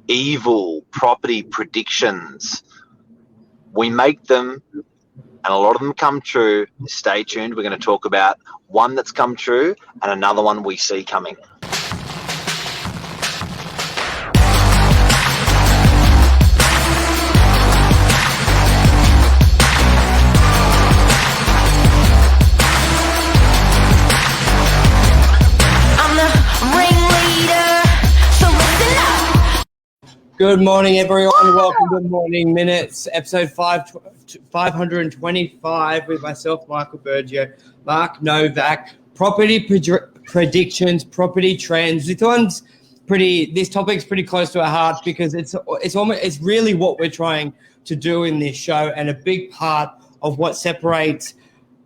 evil property predictions. We make them, and a lot of them come true. Stay tuned. We're going to talk about one that's come true and another one we see coming. Good morning, everyone. Welcome to Morning Minutes, episode 525 with myself, Michael Bergio, Mark Novak. Property predictions, property trends. This topic's pretty close to our heart because it's really what we're trying to do in this show, and a big part of what separates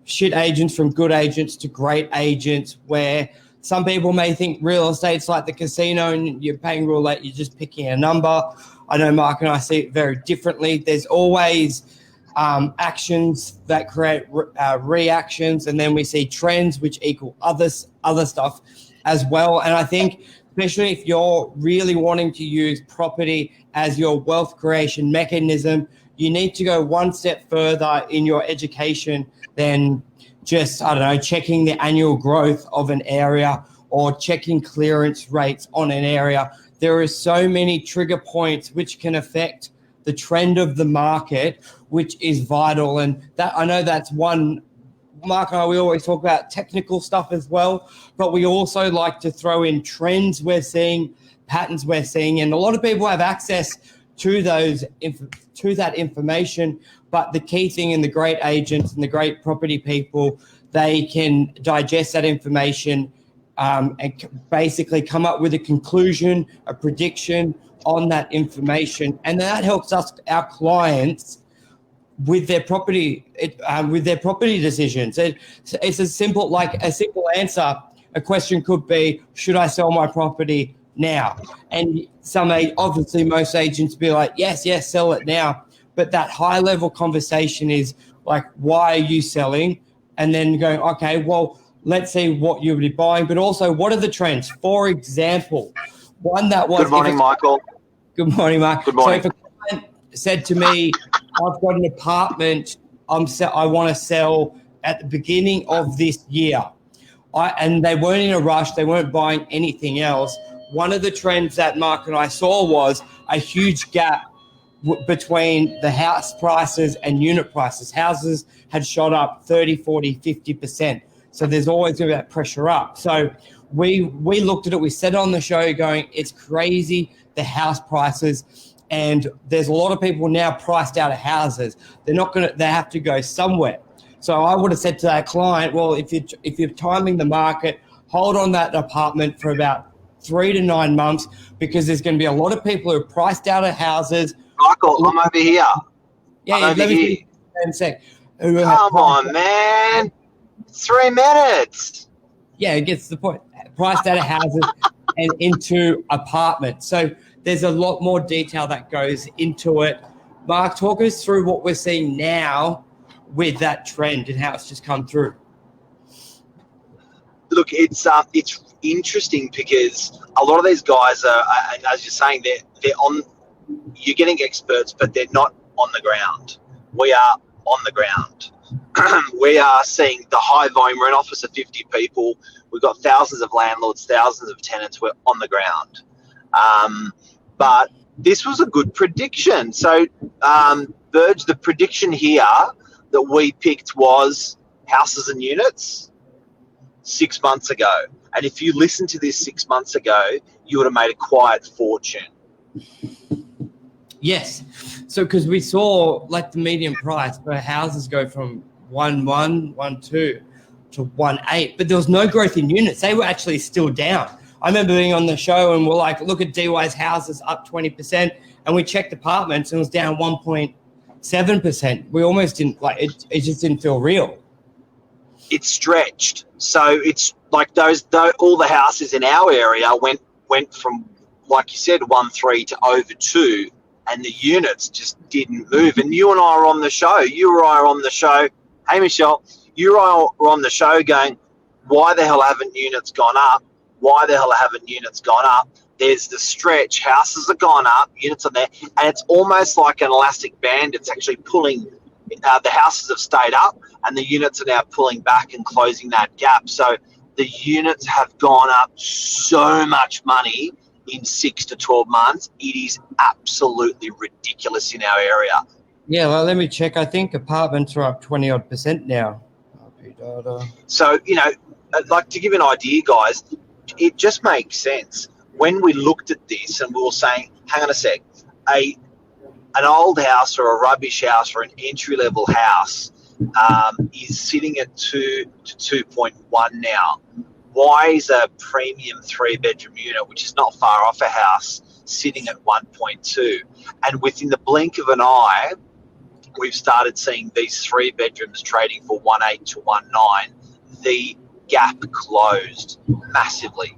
shit agents from good agents to great agents, where some people may think real estate's like the casino and you're paying roulette, you're just picking a number. I know Mark and I see it very differently. There's always actions that create reactions, and then we see trends which equal other stuff as well. And I think especially if you're really wanting to use property as your wealth creation mechanism, you need to go one step further in your education than just, checking the annual growth of an area or checking clearance rates on an area. There are so many trigger points which can affect the trend of the market, which is vital. And that, I know that's one. Mark and I, we always talk about technical stuff as well, but we also like to throw in trends we're seeing, patterns we're seeing, and a lot of people have access to that information. But the key thing in the great agents and the great property people, they can digest that information and basically come up with a conclusion, a prediction on that information, and that helps our clients with their property decisions. It's a simple answer. A question could be, should I sell my property now? And most agents be like, yes, sell it now. But that high level conversation is like, why are you selling? And then going, okay, well, let's see what you'll be buying, but also what are the trends? For example, one that was— Good morning, Michael. Good morning, Mark. Good morning. So if a client said to me, I've got an apartment I want to sell at the beginning of this year, and they weren't in a rush, they weren't buying anything else, one of the trends that Mark and I saw was a huge gap between the house prices and unit prices. Houses had shot up 30, 40, 50%. So there's always going to be that pressure up. So we looked at it, we said on the show going, it's crazy, the house prices, and there's a lot of people now priced out of houses. They have to go somewhere. So I would have said to that client, well, if you're timing the market, hold on that apartment for about 3 to 9 months, because there's going to be a lot of people who are priced out of houses. Michael, I'm over here. Let me in a sec. Come on, man. 3 minutes. Yeah, it gets the point. Priced out of houses and into apartments. So there's a lot more detail that goes into it. Mark, talk us through what we're seeing now with that trend and how it's just come through. Look, it's interesting because a lot of these guys are, and as you're saying, they're on. You're getting experts, but they're not on the ground. We are on the ground. We are seeing the high volume. We're an office of 50 people. We've got thousands of landlords, thousands of tenants. We're on the ground. But this was a good prediction. So, Burge, the prediction here that we picked was houses and units 6 months ago. And if you listened to this 6 months ago, you would have made a quiet fortune. Yes. So because we saw like the median price for houses go from 1.1, 1.2 to 1.8, but there was no growth in units. They were actually still down. I remember being on the show and we're like, look at DY's houses up 20%, and we checked apartments and it was down 1.7%. We almost didn't it just didn't feel real. It's stretched. So it's like all the houses in our area went from, like you said, 1.3 to over 2, and the units just didn't move. And you and I are on the show. You and I are on the show. Hey, Michelle, you and I were on the show going, why the hell haven't units gone up? Why the hell haven't units gone up? there's the stretch, houses have gone up, units are there, and it's almost like an elastic band. It's actually pulling, the houses have stayed up and the units are now pulling back and closing that gap. So the units have gone up so much money in 6 to 12 months. It is absolutely ridiculous in our area. Yeah, well, let me check. I think apartments are up 20% now. So, like, to give you an idea, guys, it just makes sense. When we looked at this and we were saying, hang on a sec, an old house or a rubbish house or an entry-level house is sitting at 2 to 2.1 now. Why is a premium 3-bedroom unit, which is not far off a house, sitting at 1.2? And within the blink of an eye, we've started seeing these 3 bedrooms trading for 1.8 to 1.9. The gap closed massively.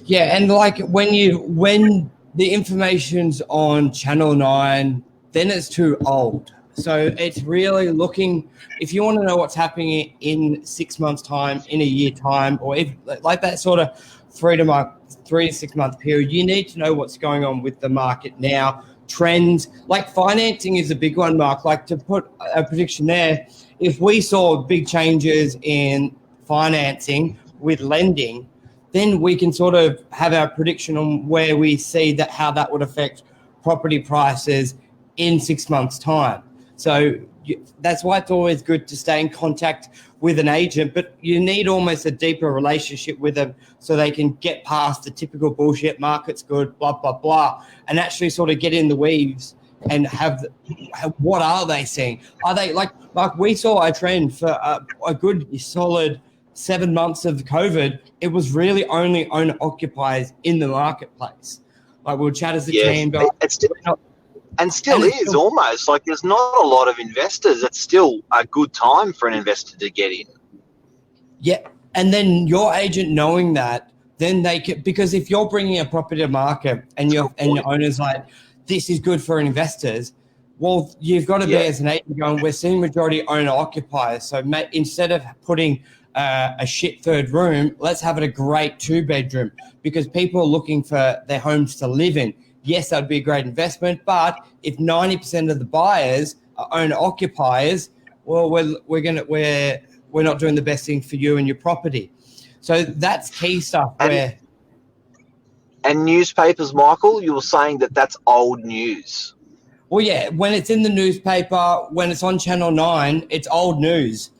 Yeah, and like when the information's on Channel 9, then it's too old. So it's really looking, if you want to know what's happening in 6 months' time, in a year time, or if like that sort of 3 to 6 month period, you need to know what's going on with the market now. Trends, like financing is a big one, Mark. Like, to put a prediction there, if we saw big changes in financing with lending, then we can sort of have our prediction on where we see that, how that would affect property prices in 6 months' time. So that's why it's always good to stay in contact with an agent, but you need almost a deeper relationship with them so they can get past the typical bullshit, market's good, blah, blah, blah, and actually sort of get in the weaves and have what are they seeing? Are they like we saw a trend for a good solid 7 months of COVID. It was really only owner occupiers in the marketplace. Like, we'll chat as a team, but still is almost like there's not a lot of investors. It's still a good time for an investor to get in. Yeah, and then your agent knowing that, then they can, because if you're bringing a property to market and your owner's like, this is good for investors, well, you've got to be as an agent going, we're seeing majority owner occupiers. So instead of putting a shit 3rd room, let's have it a great 2-bedroom, because people are looking for their homes to live in. Yes, that would be a great investment, but if 90% of the buyers are owner occupiers, well, we're not doing the best thing for you and your property. So that's key stuff. And newspapers, Michael, you were saying that's old news. Well, yeah, when it's in the newspaper, when it's on Channel 9, it's old news.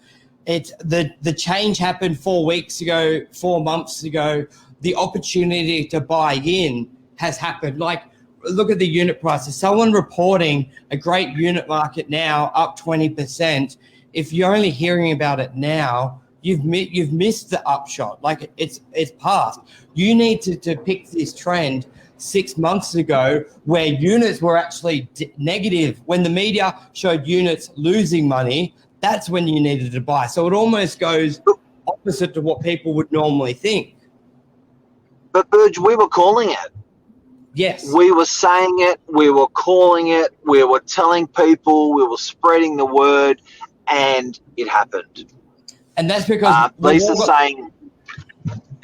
It's the change happened 4 weeks ago, 4 months ago. The opportunity to buy in has happened. Like, look at the unit prices. Someone reporting a great unit market now up 20%. If you're only hearing about it now, you've missed the upshot. Like, it's past. You need to pick this trend 6 months ago where units were actually negative. When the media showed units losing money, that's when you needed to buy. So it almost goes opposite to what people would normally think. But Burge, we were calling it. Yes. We were saying it, we were calling it, we were telling people, we were spreading the word, and it happened. And that's because Lisa's saying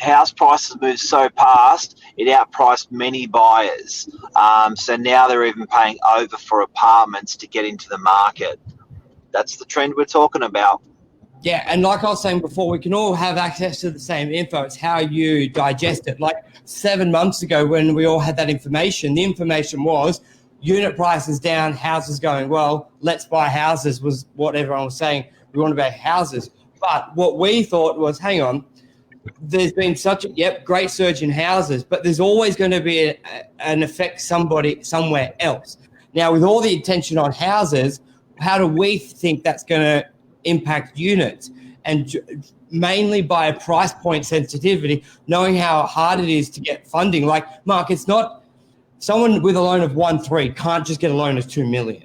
house prices moved so fast, it outpriced many buyers. So now they're even paying over for apartments to get into the market. That's the trend we're talking about. Yeah, and like I was saying before, we can all have access to the same info. It's how you digest it. Like 7 months ago when we all had that information, the information was unit prices down, houses going well, let's buy houses was what everyone was saying. We want to buy houses. But what we thought was, hang on, there's been such a great surge in houses, but there's always going to be an effect somewhere else. Now, with all the attention on houses, how do we think that's going to impact units? And mainly by a price point sensitivity, knowing how hard it is to get funding. Like, Mark, it's not someone with a loan of 1.3 can't just get a loan of 2 million.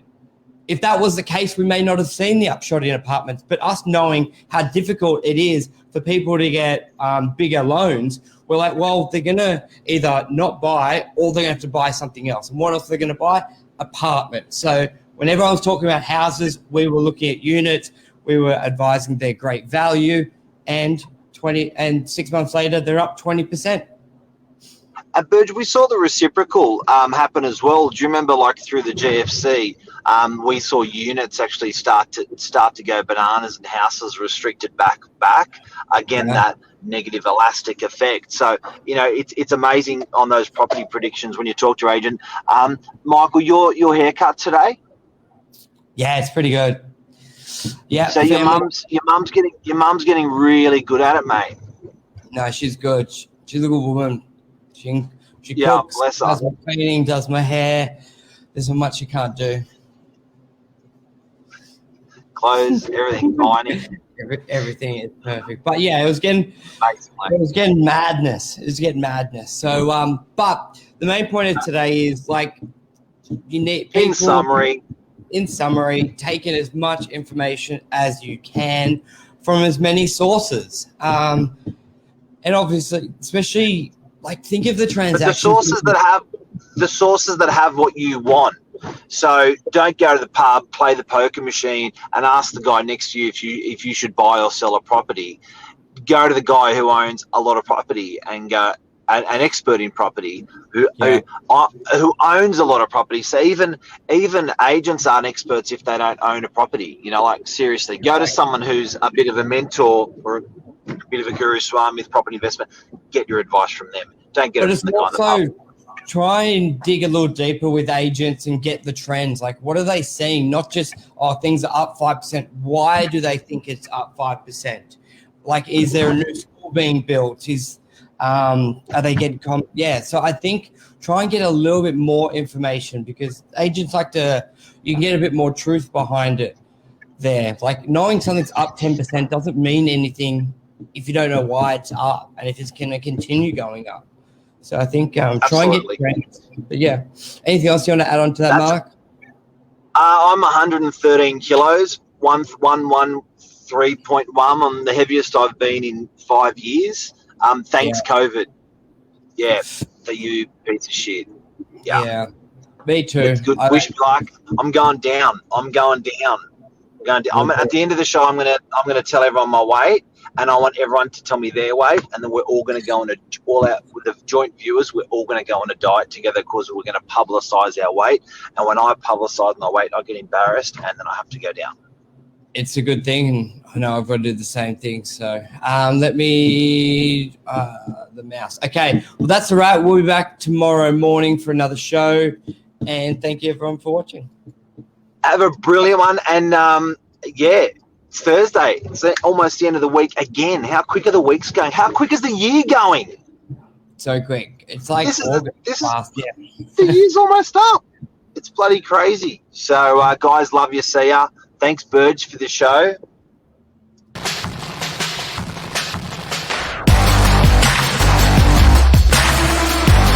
If that was the case, we may not have seen the upshot in apartments, but us knowing how difficult it is for people to get bigger loans, we're like, well, they're going to either not buy or they're going to have to buy something else. And what else are they going to buy? Apartments. So when everyone's talking about houses, we were looking at units, we were advising their great value, and 6 months later, they're up 20%. And Burge, we saw the reciprocal happen as well. Do you remember, like through the GFC, we saw units actually start to go bananas and houses restricted back. Again, that negative elastic effect. So it's amazing on those property predictions when you talk to your agent. Michael, your haircut today? Yeah, it's pretty good. Yeah. So your mum's getting really good at it, mate. No, she's good. She's a good woman. She Yeah, cooks, bless her. does my cleaning, does my hair. There's not much she can't do. Clothes, everything, ironing. Everything is perfect. But yeah, it was getting madness. It was getting madness. So but the main point of today is like you need people, in summary, take in as much information as you can from as many sources. And obviously, especially like think of the transaction. The sources that have what you want. So don't go to the pub, play the poker machine, and ask the guy next to you if you should buy or sell a property. Go to the guy who owns a lot of property and go an expert in property who owns a lot of property. So even agents aren't experts if they don't own a property. Like seriously, go to someone who's a bit of a mentor or a bit of a guru swami with property investment. Get your advice from them. Don't get it from the guy in the pub. Try and dig a little deeper with agents and get the trends. Like, what are they seeing? Not just, things are up 5%. Why do they think it's up 5%? Like, is there a new school being built? Are they getting so I think try and get a little bit more information because agents you can get a bit more truth behind it there. Like, knowing something's up 10% doesn't mean anything if you don't know why it's up and if it's going to continue going up. So I think try and get trends. But yeah, anything else you want to add on to that, Mark? I'm 113 kilos, 113.1 on the heaviest I've been in 5 years. Thanks COVID. Yeah, for you piece of shit. Yeah, me too. It's good. Wish me luck. I'm going down. At the end of the show, I'm gonna tell everyone my weight. And I want everyone to tell me their weight, and then we're all going to go with the joint viewers. We're all going to go on a diet together because we're going to publicise our weight. And when I publicise my weight, I get embarrassed, and then I have to go down. It's a good thing, and I know I've got to do the same thing. So let me the mouse. Okay, well that's all right. We'll be back tomorrow morning for another show, and thank you everyone for watching. Have a brilliant one, and It's Thursday. It's almost the end of the week again. How quick are the weeks going? How quick is the year going? So quick. It's like The year's almost up. It's bloody crazy. So, guys, love you. See ya. Thanks, Burge, for the show.